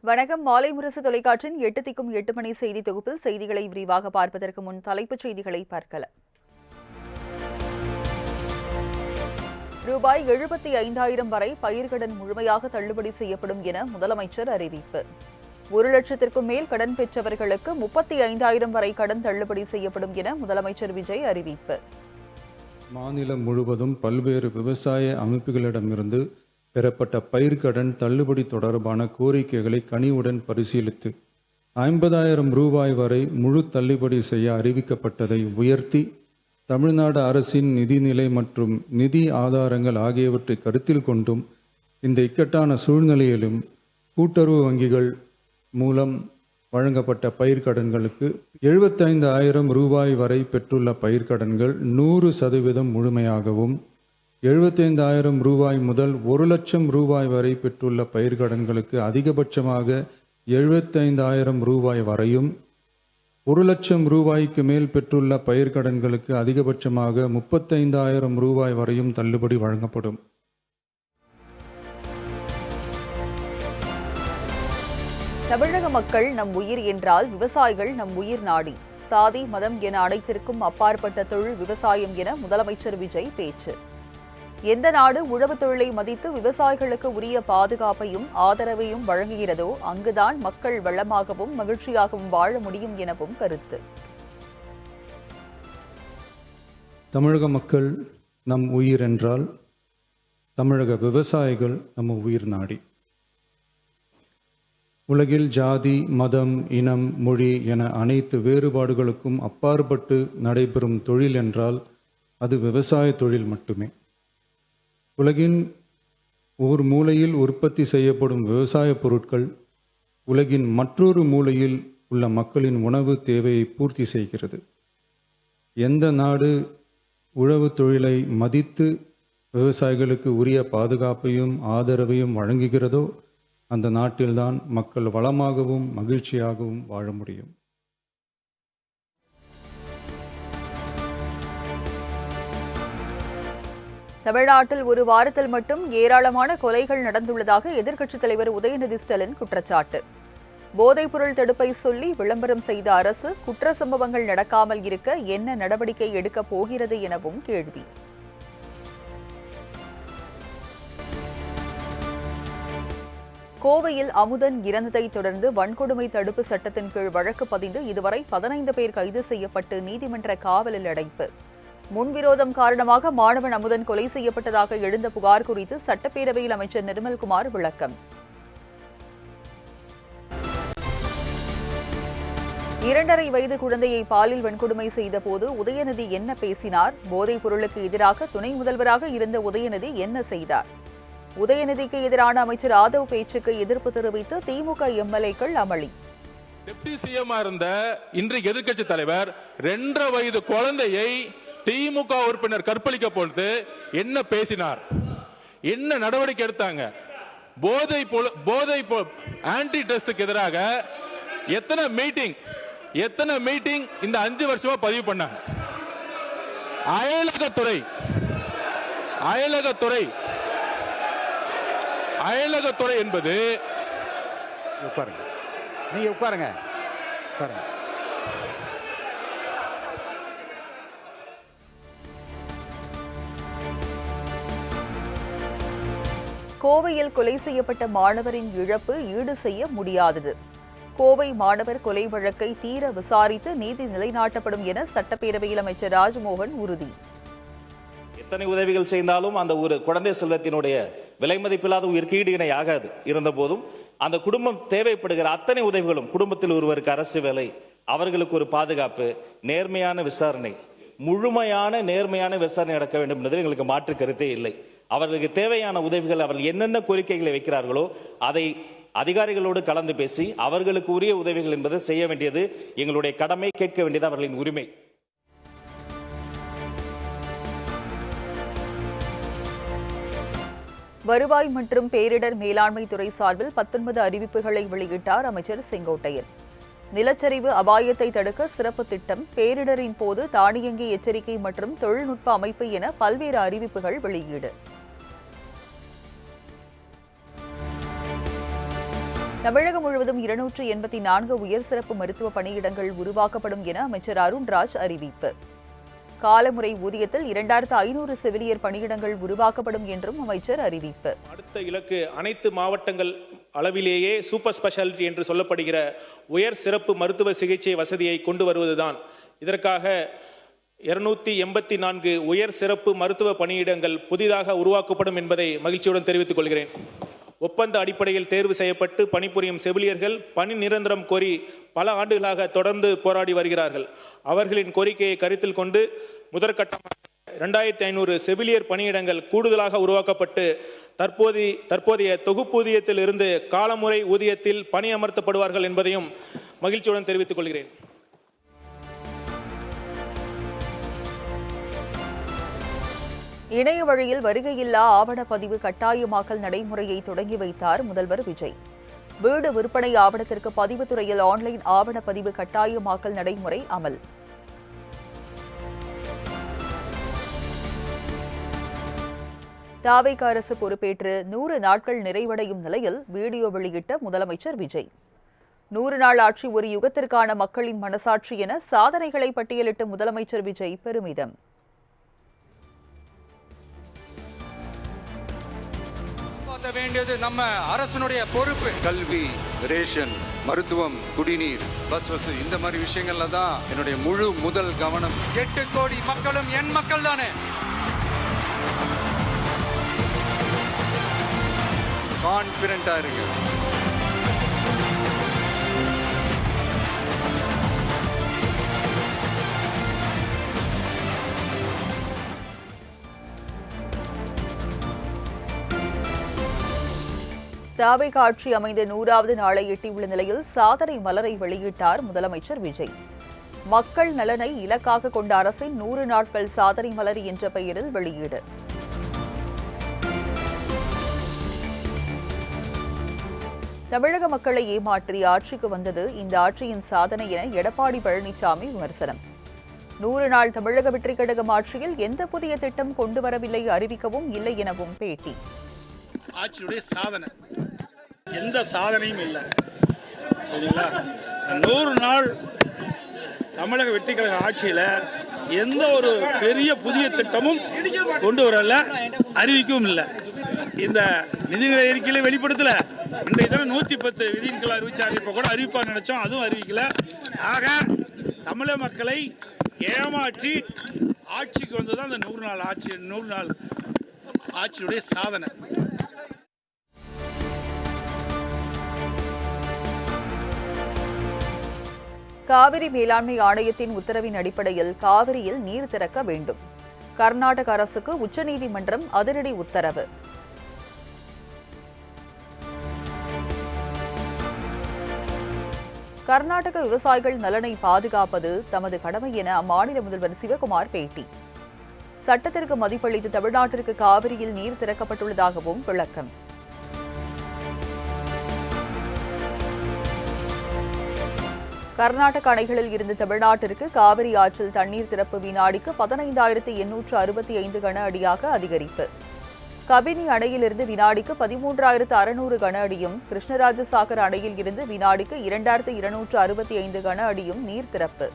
வணக்கம். மாலை முரசு தொலைக்காட்சியின் 8 திக்கும் 8 மணி செய்தி தொகுப்பில் செய்திகளை விரிவாக பார்ப்பதற்கு முன் தலைப்புச் செய்திகளை பார்க்கலாம். ரூபாய் 75,000 வரை பயிர்க்கடன் முழுமையாக தள்ளுபடி செய்யப்படும் என முதலமைச்சர் அறிவிப்பு. 1 லட்சத்திற்கும் மேல் கடன் பெற்றவர்களுக்கு 35,000 வரை கடன் தள்ளுபடி செய்யப்படும் என முதலமைச்சர் விஜய் அறிவிப்பு. மாநிலம் முழுவதும் பல்வேறு விவசாய அமைப்புகளிடமிருந்து பெறப்பட்ட பயிர்க்கடன் தள்ளுபடி தொடர்பான கோரிக்கைகளை கனிவுடன் பரிசீலித்து 50,000 ரூபாய் வரை முழு தள்ளுபடி செய்ய அறிவிக்கப்பட்டதை உயர்த்தி தமிழ்நாடு அரசின் நிதிநிலை மற்றும் நிதி ஆதாரங்கள் ஆகியவற்றை கருத்தில் கொண்டும் இந்த இக்கட்டான சூழ்நிலையிலும் கூட்டுறவு வங்கிகள் மூலம் வழங்கப்பட்ட பயிர்க்கடன்களுக்கு 75,000 ரூபாய் வரை பெற்றுள்ள பயிர்க்கடன்கள் 100% முழுமையாகவும் 75,000 ரூபாய் முதல் 1 லட்சம் ரூபாய் வரை பெற்றுள்ள பயிர்க்கடன்களுக்கு அதிகபட்சமாக 75,000 ரூபாய் வரையும் 1 லட்சம் ரூபாய்க்கு மேல் பெற்றுள்ள பயிர்க்கடன்களுக்கு அதிகபட்சமாக 35,000 ரூபாய் வரையும் தள்ளுபடி வழங்கப்படும். தமிழக மக்கள் நம் உயிர் என்றால் விவசாயிகள் நம் உயிர் நாடி. சாதி மதம் என அனைத்திற்கும் அப்பாற்பட்ட தொழில் விவசாயம் என முதலமைச்சர் விஜய் பேச்சு. எந்த நாடு உழவு தொழிலை மதித்து விவசாயிகளுக்கு உரிய பாதுகாப்பையும் ஆதரவையும் வழங்குகிறதோ அங்குதான் மக்கள் வளமாகவும் மகிழ்ச்சியாகவும் வாழ முடியும் எனவும் கருத்து. தமிழக மக்கள் நம் உயிர் என்றால் தமிழக விவசாயிகள் நம்ம உயிர் நாடி. உலகில் ஜாதி மதம் இனம் மொழி என அனைத்து வேறுபாடுகளுக்கும் அப்பாற்பட்டு நடைபெறும் தொழில் என்றால் அது விவசாய தொழில் மட்டுமே. உலகின் ஒரு மூலையில் உற்பத்தி செய்யப்படும் விவசாய பொருட்கள் உலகின் மற்றொரு மூலையில் உள்ள மக்களின் உணவு தேவையை பூர்த்தி செய்கிறது. எந்த நாடு உழவு தொழிலை மதித்து விவசாயிகளுக்கு உரிய பாதுகாப்பையும் ஆதரவையும் வழங்குகிறதோ அந்த நாட்டில்தான் மக்கள் வளமாகவும் மகிழ்ச்சியாகவும் வாழ முடியும். தமிழ்நாட்டில் ஒரு வாரத்தில் மட்டும் ஏராளமான கொலைகள் நடந்துள்ளதாக எதிர்க்கட்சித் தலைவர் உதயநிதி ஸ்டாலின் குற்றச்சாட்டு. போதைப்பொருள் தடுப்பை சொல்லி விளம்பரம் செய்த அரசு குற்ற சம்பவங்கள் நடக்காமல் இருக்க என்ன நடவடிக்கை எடுக்கப் போகிறது எனவும் கேள்வி. கோவையில் அமுதன் இறந்ததை தொடர்ந்து வன்கொடுமை தடுப்பு சட்டத்தின் கீழ் வழக்கு பதிந்து இதுவரை 15 பேர் கைது செய்யப்பட்டு நீதிமன்ற காவலில் அடைப்பு. முன்விரோதம் காரணமாக மாணவன் அமுதன் கொலை செய்யப்பட்டதாக எழுந்த புகார் குறித்து சட்டப்பேரவையில் அமைச்சர் நிர்மல்குமார் விளக்கம். 2.5 வயது குழந்தையை பாலியல் வன்கொடுமை செய்த போது உதயநிதி என்ன பேசினார்? போதைப் பொருளுக்கு எதிராக துணை முதல்வராக இருந்த உதயநிதி என்ன செய்தார்? உதயநிதிக்கு எதிரான அமைச்சர் ஆதவ் பேச்சுக்கு எதிர்ப்பு தெரிவித்து திமுக எம்எல்ஏக்கள் அமளி. டெப்டி சிஎம் இருந்த இன்றைய எதிர்க்கட்சி தலைவர் 2.5 வயது குழந்தையை திமுக உறுப்பினர் கற்பழிக்க பொழுது என்ன பேசினார்? என்ன நடவடிக்கை எடுத்தாங்க? போதை ஆன்டி ட்ரஸ்டுக்கு எதிராக எத்தனை மீட்டிங் இந்த 5 வருஷமா பதிவு பண்ணாங்க? அயலகத்துறை என்பது நீங்க உட்காருங்க. கோவையில் கொலை செய்யப்பட்ட மாணவரின் இழப்பு ஈடு செய்ய முடியாதது. கோவை மாணவர் கொலை வழக்கை தீர விசாரித்து நீதி நிலைநாட்டப்படும் என சட்டப்பேரவையில் அமைச்சர் ராஜ்மோகன் உறுதி. எத்தனை உதவிகள் செய்தாலும் அந்த ஒரு குழந்தை செல்வத்தினுடைய விலை மதிப்பில்லாத உயிருக்கு ஈடு இணை ஆகாது. இருந்த போதும் அந்த குடும்பம் தேவைப்படுகிற அத்தனை உதவிகளும், குடும்பத்தில் ஒருவருக்கு அரசு வேலை, அவர்களுக்கு ஒரு பாதுகாப்பு, நேர்மையான விசாரணை, முழுமையான நேர்மையான விசாரணை நடக்க வேண்டும் என்பதில் எங்களுக்கு மாற்று கருத்தே இல்லை. அவர்களுக்கு தேவையான உதவிகள், அவர்கள் என்னென்ன கோரிக்கைகளை வைக்கிறார்களோ அதை அதிகாரிகளோடு கலந்து பேசி அவர்களுக்கு உரிய உதவிகள் என்பதை செய்ய வேண்டியது எங்களுடைய கடமை, கேட்க வேண்டியது அவர்களின் உரிமை. வருவாய் மற்றும் பேரிடர் மேலாண்மை துறை சார்பில் 19 அறிவிப்புகளை வெளியிட்டார் அமைச்சர் செங்கோட்டையன். நிலச்சரிவு அபாயத்தை தடுக்க சிறப்பு திட்டம், பேரிடரின் போது தானியங்கி எச்சரிக்கை மற்றும் தொழில்நுட்ப அமைப்பு என பல்வேறு அறிவிப்புகள் வெளியீடு. தமிழகம் முழுவதும் 284 உயர் சிறப்பு மருத்துவ பணியிடங்கள் உருவாக்கப்படும் என அமைச்சர் அருண்ராஜ் அறிவிப்பு. காலமுறை ஊதியத்தில் 2500 செவிலியர் பணியிடங்கள் உருவாக்கப்படும் என்றும் அமைச்சர் அறிவிப்பு. அடுத்த இலக்கு அனைத்து மாவட்டங்கள் அளவிலேயே சூப்பர் ஸ்பெஷாலிட்டி என்று சொல்லப்படுகிற உயர் சிறப்பு மருத்துவ சிகிச்சை வசதியை கொண்டு வருவதுதான். இதற்காக 284 உயர் சிறப்பு மருத்துவ பணியிடங்கள் புதிதாக உருவாக்கப்படும் என்பதை மகிழ்ச்சியுடன் தெரிவித்துக் கொள்கிறேன். ஒப்பந்த அடிப்படையில் தேர்வு செய்யப்பட்டு பணிபுரியும் செவிலியர்கள் பணி நிரந்தரம் கோரி பல ஆண்டுகளாக தொடர்ந்து போராடி வருகிறார்கள். அவர்களின் கோரிக்கையை கருத்தில் கொண்டு முதற்கட்டமாக 2500 செவிலியர் பணியிடங்கள் கூடுதலாக உருவாக்கப்பட்டு தற்போதைய தொகுப்பூதியத்தில் இருந்து காலமுறை ஊதியத்தில் பணியமர்த்தப்படுவார்கள் என்பதையும் மகிழ்ச்சியுடன் தெரிவித்துக் கொள்கிறேன். இணைய வழியில் வருகையில்லா ஆவணப்பதிவு கட்டாயமாக்கல் நடைமுறையை தொடங்கி வைத்தார் முதல்வர் விஜய். வீடு விற்பனை ஆவணத்திற்கு பதிவுத்துறையில் ஆன்லைன் ஆவணப்பதிவு கட்டாயமாக்கல் நடைமுறை அமல். தாவேக அரசு பொறுப்பேற்று 100 நாட்கள் நிறைவடையும் நிலையில் வீடியோ வெளியிட்ட முதலமைச்சர் விஜய். 100 நாள் ஆட்சி ஒரு யுகத்திற்கான மக்களின் மனசாட்சி என சாதனைகளை பட்டியலிட்ட முதலமைச்சர் விஜய் பெருமிதம். வேண்டியது நம்ம அரசனுடைய பொறுப்பு. கல்வி, ரேஷன், மருத்துவம், குடிநீர், பஸ் வசதி, இந்த மாதிரி விஷயங்கள்ல தான் என்னுடைய முழு முதல் கவனம். 8 கோடி மக்களும் என் மக்கள் தானே. கான்பிடண்டா இருங்க. தாவேக ஆட்சி அமைந்த 100வது நாளை எட்டியுள்ள நிலையில் சாதனை மலரை வெளியிட்டார் முதலமைச்சர் விஜய். மக்கள் நலனை இலக்காக கொண்ட அரசின் 100 நாட்கள் சாதனை மலர் என்ற பெயரில் வெளியீடு. தமிழக மக்களை ஏமாற்றி ஆட்சிக்கு வந்தது இந்த ஆட்சியின் சாதனை என எடப்பாடி பழனிசாமி விமர்சனம். 100 நாள் தமிழக வெற்றிக் கழகம் ஆட்சியில் எந்த புதிய திட்டம் கொண்டு வரவில்லை, அறிவிக்கவும் இல்லை எனவும் பேட்டி. ஆட்சியுடைய சாதனை எந்த சாதனையும் இல்லை. சரிங்களா? 100 நாள் தமிழக வெற்றிக் கழக ஆட்சியில் எந்த ஒரு பெரிய புதிய திட்டமும் கொண்டு வரல, அறிவிக்கவும் இல்லை. இந்த நிதிநிலை அறிக்கையில வெளிப்படுத்தல. இன்றைய தினம் 110 விதிகளை அறிவிச்சார். இப்போ கூட அறிவிப்பாக நினைச்சோம், அதுவும் அறிவிக்கல. ஆக தமிழக மக்களை ஏமாற்றி ஆட்சிக்கு வந்ததுதான் அந்த 100 நாள் ஆட்சி. 100 நாள் ஆட்சியுடைய சாதனை. காவிரி மேலாண்மை ஆணையத்தின் உத்தரவின் அடிப்படையில் காவிரியில் நீர் திறக்க வேண்டும். கர்நாடக அரசுக்கு உச்சநீதிமன்றம் அதிரடி உத்தரவு. கர்நாடக விவசாயிகள் நலனை பாதுகாப்பது தமது கடமை என அம்மாநில முதல்வர் சிவகுமார் பேட்டி. சட்டத்திற்கு மதிப்பளித்து தமிழ்நாட்டிற்கு காவிரியில் நீர் திறக்கப்பட்டுள்ளதாகவும் விளக்கம். கர்நாடக அணைகளில் இருந்து தமிழ்நாட்டிற்கு காவிரி ஆற்றில் தண்ணீர் திறப்பு வினாடிக்கு 15,865 கன அடியாக அதிகரிப்பு. கபினி அணையிலிருந்து வினாடிக்கு 13,600 கன அடியும், கிருஷ்ணராஜசாகர் அணையில் இருந்து வினாடிக்கு 2,265 கன அடியும் நீர் திறப்பு.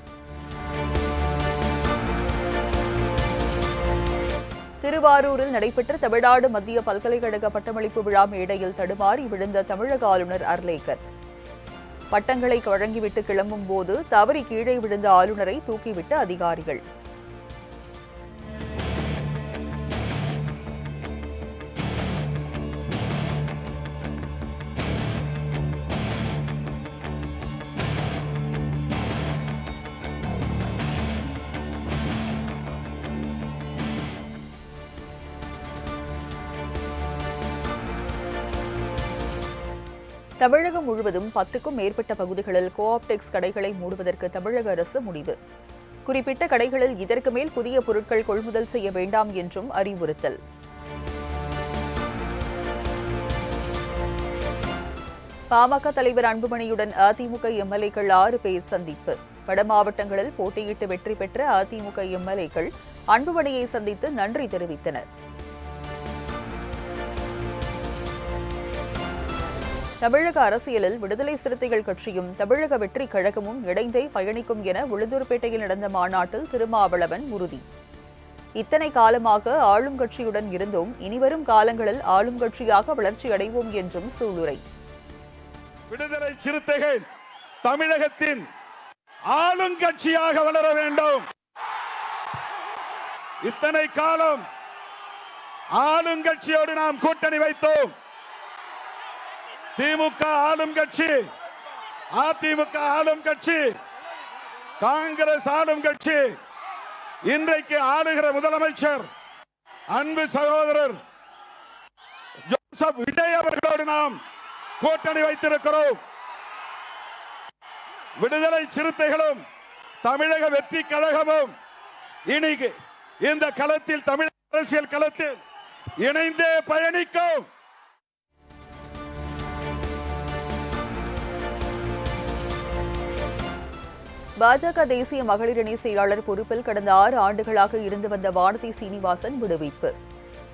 திருவாரூரில் நடைபெற்ற தமிழ்நாடு மத்திய பல்கலைக்கழக பட்டமளிப்பு விழா மேடையில் தடுமாறி விழுந்த தமிழக ஆளுநர் அர்லேக்கர். பட்டங்களை வழங்கிவிட்டு கிளம்பும் போது தவறி கீழே விழுந்த ஆளுநரை தூக்கிவிட்ட அதிகாரிகள். தமிழகம் முழுவதும் 10க்கும் மேற்பட்ட பகுதிகளில் கோஆப்டெக்ஸ் கடைகளை மூடுவதற்கு தமிழக அரசு முடிவு. குறிப்பிட்ட கடைகளில் இதற்கு மேல் புதிய பொருட்கள் கொள்முதல் செய்ய வேண்டாம் என்றும் அறிவுறுத்தல். பாமக தலைவர் அன்புமணியுடன் அதிமுக எம்எல்ஏக்கள் 6 பேர் சந்திப்பு. வட மாவட்டங்களில் போட்டியிட்டு வெற்றி பெற்ற அதிமுக எம்எல்ஏக்கள் அன்புமணியை சந்தித்து நன்றி தெரிவித்தனர். தமிழக அரசியலில் விடுதலை சிறுத்தைகள் கட்சியும் தமிழக வெற்றி கழகமும் இணைந்தே பயணிக்கும் என உளுந்தூர்பேட்டையில் நடந்த மாநாட்டில் திருமாவளவன் உறுதி. இத்தனை காலமாக ஆளும் கட்சியுடன் இருந்தும் இனிவரும் காலங்களில் ஆளும் கட்சியாக வளர்ச்சி அடைவோம் என்றும் சூளுரை. விடுதலை சிறுத்தைகள் தமிழகத்தின் ஆளுங்கட்சியாக வளர வேண்டும். இத்தனை காலம் ஆளுங்கட்சியோடு நாம் கூட்டணி வைத்தோம். திமுக ஆளும் கட்சி, அதிமுக ஆளும் கட்சி, காங்கிரஸ் ஆளும் கட்சி. இன்றைக்கு ஆளுகிற முதலமைச்சர் அன்பு சகோதரர் ஜோசப் விஜய் அவர்களோடு நாம் கூட்டணி வைத்திருக்கிறோம். விடுதலை சிறுத்தைகளும் தமிழக வெற்றி கழகமும் இன்னைக்கு இந்த களத்தில், தமிழக அரசியல் களத்தில் இணைந்தே பயணிக்கும். பாஜக தேசிய மகளிர் அணி செயலாளர் பொறுப்பில் கடந்த 6 ஆண்டுகளாக இருந்து வந்த வானதி சீனிவாசன் விடுவிப்பு.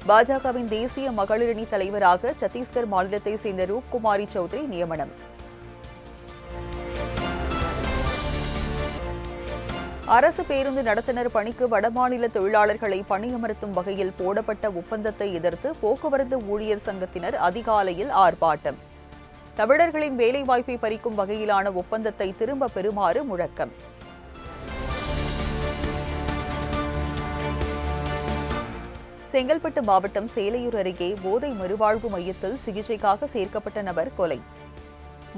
பாஜகவின் தேசிய மகளிர் அணி தலைவராக சத்தீஸ்கர் மாநிலத்தை சேர்ந்த ரூப்குமாரி சௌத்ரி நியமனம். அரசு பேருந்து நடத்துனர் பணிக்கு வடமாநில தொழிலாளர்களை பணியமர்த்தும் வகையில் போடப்பட்ட ஒப்பந்தத்தை எதிர்த்து போக்குவரத்து ஊழியர் சங்கத்தினர் அதிகாலையில் ஆர்ப்பாட்டம். தமிழர்களின் வேலைவாய்ப்பை பறிக்கும் வகையிலான ஒப்பந்தத்தை திரும்ப பெறுமாறு முழக்கம். செங்கல்பட்டு மாவட்டம் சேலையூர் அருகே போதை மறுவாழ்வு மையத்தில் சிகிச்சைக்காக சேர்க்கப்பட்ட நபர் கொலை.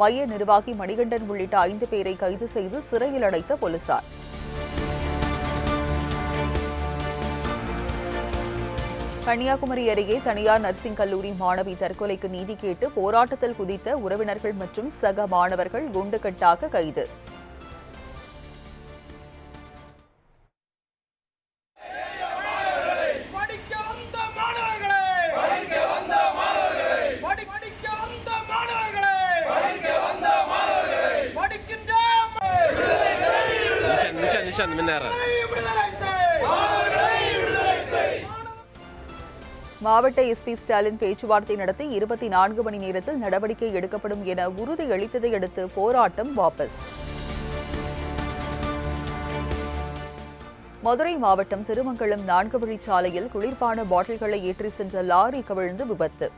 மைய நிர்வாகி மணிகண்டன் உள்ளிட்ட 5 பேரை கைது செய்து சிறையில் அடைத்த போலீசார். கன்னியாகுமரி அருகே தனியார் நர்சிங் கல்லூரி மாணவி தற்கொலைக்கு நீதி கேட்டு போராட்டத்தில் குதித்த உறவினர்கள் மற்றும் சக மாணவர்கள் குண்டுகட்டாக கைது. மாவட்ட எஸ்பி ஸ்டாலின் பேச்சுவார்த்தை நடத்தி 24 மணி நேரத்தில் நடவடிக்கை எடுக்கப்படும் என உறுதியளித்ததை அடுத்து போராட்டம் வாபஸ். மதுரை மாவட்டம் திருமங்கலம் 4 வழிச்சாலையில் குளிர்பான பாட்டில்களை ஏற்றி சென்ற லாரி கவிழ்ந்து விபத்து.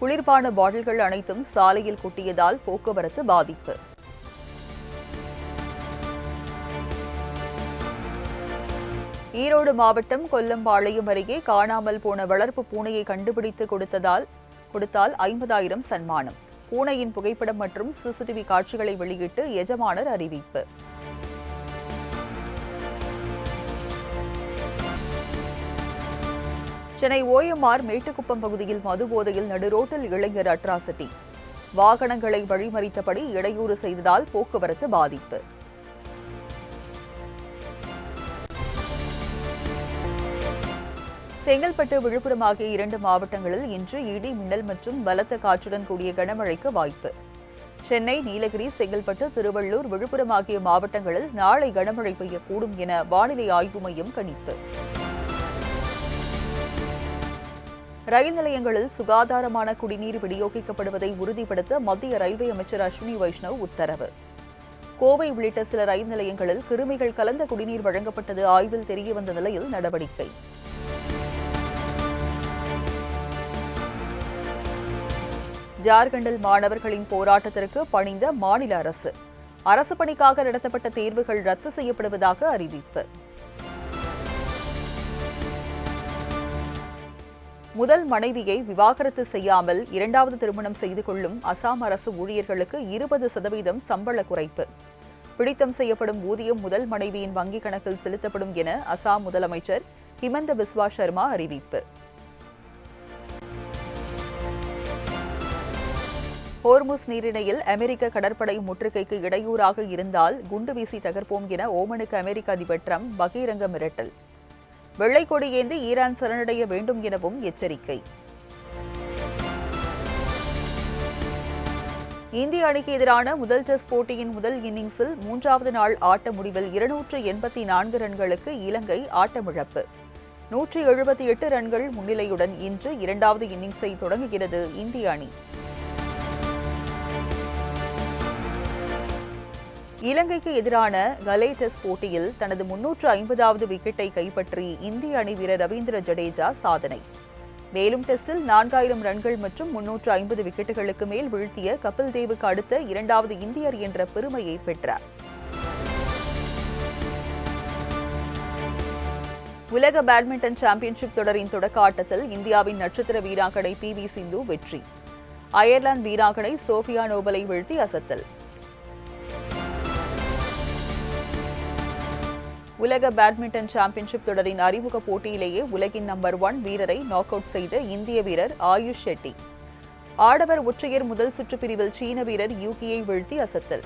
குளிர்பான பாட்டில்கள் அனைத்தும் சாலையில் கொட்டியதால் போக்குவரத்து பாதிப்பு. ஈரோடு மாவட்டம் கொல்லம்பாளையம் அருகே காணாமல் போன வளர்ப்பு பூனையை கண்டுபிடித்து கொடுத்தால் 50,000 சன்மானம். பூனையின் புகைப்படம் மற்றும் சிசிடிவி காட்சிகளை வெளியிட்டு எஜமானர் அறிவிப்பு. சென்னை OMR மேட்டுக்குப்பம் பகுதியில் மதுபோதையில் நடுரோட்டில் இளைஞர் அட்ராசிட்டி. வாகனங்களை வழிமறித்தபடி இடையூறு செய்ததால் போக்குவரத்து பாதிப்பு. செங்கல்பட்டு, விழுப்புரம் ஆகிய 2 மாவட்டங்களில் இன்று இடி, மின்னல் மற்றும் பலத்த காற்றுடன் கூடிய கனமழைக்கு வாய்ப்பு. சென்னை, நீலகிரி, செங்கல்பட்டு, திருவள்ளூர், விழுப்புரம் ஆகிய மாவட்டங்களில் நாளை கனமழை பெய்யக்கூடும் என வானிலை ஆய்வு மையம் கணிப்பு. ரயில் நிலையங்களில் சுகாதாரமான குடிநீர் விநியோகிக்கப்படுவதை உறுதிப்படுத்த மத்திய ரயில்வே அமைச்சர் அஸ்வினி வைஷ்ணவ் உத்தரவு. கோவை உள்ளிட்ட சில ரயில் நிலையங்களில் கிருமிகள் கலந்த குடிநீர் வழங்கப்பட்டது ஆய்வில் தெரியவந்த நிலையில் நடவடிக்கை. ஜார்க்கண்டில் மாணவர்களின் போராட்டத்திற்கு பணிந்த மாநில அரசு. அரசு பணிக்காக நடத்தப்பட்ட தேர்வுகள் ரத்து செய்யப்படுவதாக அறிவிப்பு. முதல் மனைவியை விவாகரத்து செய்யாமல் 2வது திருமணம் செய்து கொள்ளும் அசாம் அரசு ஊழியர்களுக்கு 20% சம்பள குறைப்பு. பிடித்தம் செய்யப்படும் ஊதியம் முதல் மனைவியின் வங்கிக் கணக்கில் செலுத்தப்படும் என அசாம் முதலமைச்சர் ஹிமந்த பிஸ்வா சர்மா அறிவிப்பு. ஹோர்முஸ் நீரிணையில் அமெரிக்க கடற்படை முற்றுகைக்கு இடையூறாக இருந்தால் குண்டு வீசி தகர்ப்போம் என ஓமனுக்கு அமெரிக்க அதிபர் டிரம்ப் பகிரங்க மிரட்டல். வெள்ளை கொடி ஏந்தி ஈரான் சரணடைய வேண்டும் எனவும் எச்சரிக்கை. இந்திய அணிக்கு எதிரான முதல் டெஸ்ட் போட்டியின் முதல் இன்னிங்ஸில் 3வது நாள் ஆட்ட முடிவில் 284 ரன்களுக்கு இலங்கை ஆட்டமிழப்பு. 178 ரன்கள் முன்னிலையுடன் இன்று 2வது இன்னிங்ஸை தொடங்குகிறது இந்திய அணி. இலங்கைக்கு எதிரான கலே டெஸ்ட் போட்டியில் தனது 350வது விக்கெட்டை கைப்பற்றி இந்திய அணி வீரர் ரவீந்திர ஜடேஜா சாதனை. மேலும் டெஸ்டில் 4000 ரன்கள் மற்றும் 350 விக்கெட்டுகளுக்கு மேல் வீழ்த்திய கபில் தேவுக்கு அடுத்த இரண்டாவது இந்தியர் என்ற பெருமையை பெற்றார். உலக பேட்மிண்டன் சாம்பியன்ஷிப் தொடரின் தொடக்க ஆட்டத்தில் இந்தியாவின் நட்சத்திர வீராங்கனை PV சிந்து வெற்றி. அயர்லாந்து வீராங்கனை சோஃபியா நோபலை வீழ்த்தி அசத்தல். உலக பேட்மிண்டன் சாம்பியன்ஷிப் தொடரின் அறிமுக போட்டியிலேயே உலகின் நம்பர் 1 வீரரை நாக் அவுட் செய்த இந்திய வீரர் ஆயுஷ் ஷெட்டி. ஆடவர் ஒற்றையர் முதல் சுற்று பிரிவில் சீன வீரர் யூகியை வீழ்த்தி அசத்தல்.